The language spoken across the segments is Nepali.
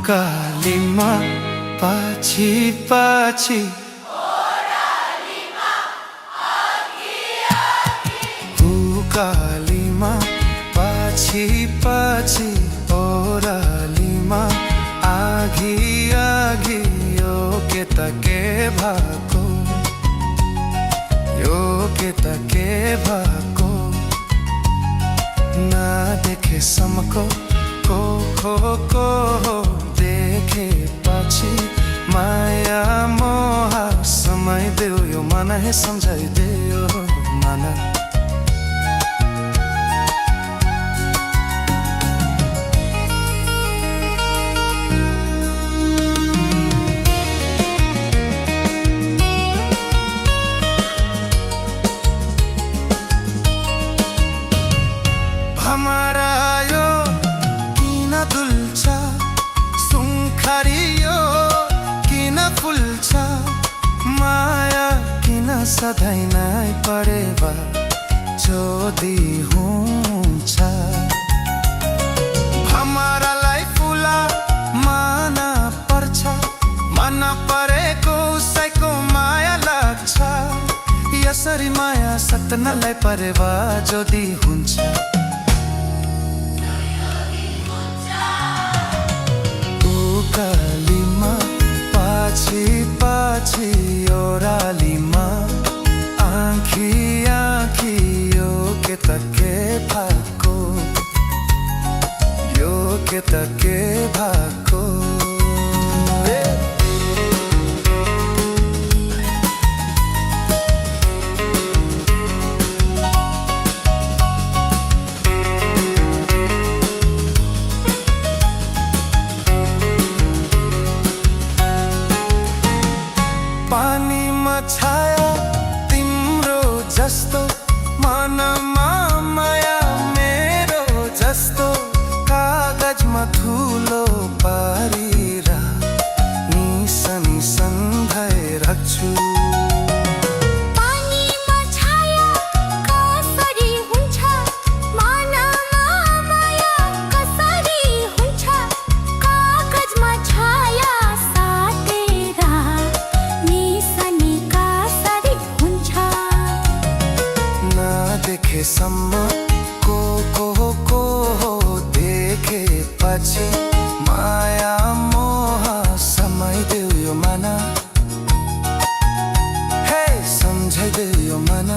उकालीमा पछि पछि उकालीमा पछि पछि ओरालीमा आगी आगी यो के त के भएको यो के त के भएको नदेखेसम्मको को देखे पछि माया मोह समय देऊ यो मन है सम्झाइदेऊ मन हमारा यो किन दुल्छ सुङ्खरियो किन फुल्छ माया किन सधैँ नै परेवा जोदी हुन्छ हमारालाई फुला मन पर्छ मन परेको उसैको माया लाग्छ यसरी माया सत्नलाई परेवा जोदी हुन्छ उकालीमा पछि पछि ओरालीमा आँखी आँखी यो के त के भएको यो के त के भएको पानीमा छाया तिम्रो जस्तो मनमा माया मेरो जस्तो कागजमा धुलो पारेर निसन सम्झाइ राख्छु देखेसम्म को देखे पछि माया मोह समय देऊ यो मन हे सम्झाइदेऊ यो मन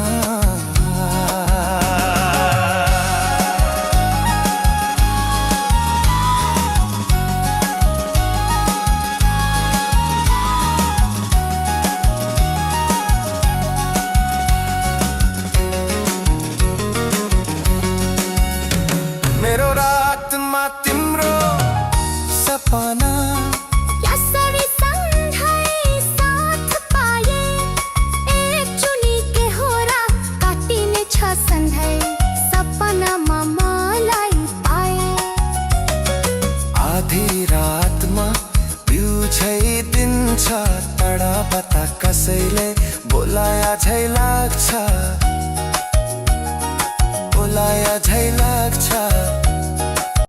मेरो रातमा तिम्रो सपना यसरी सँगै साथ पाए एकचोटि के हो र काटिने छ सधैँ सपनामा मलाई पाए आधी रातमा बिउझै दिन्छ तडा बता कसैले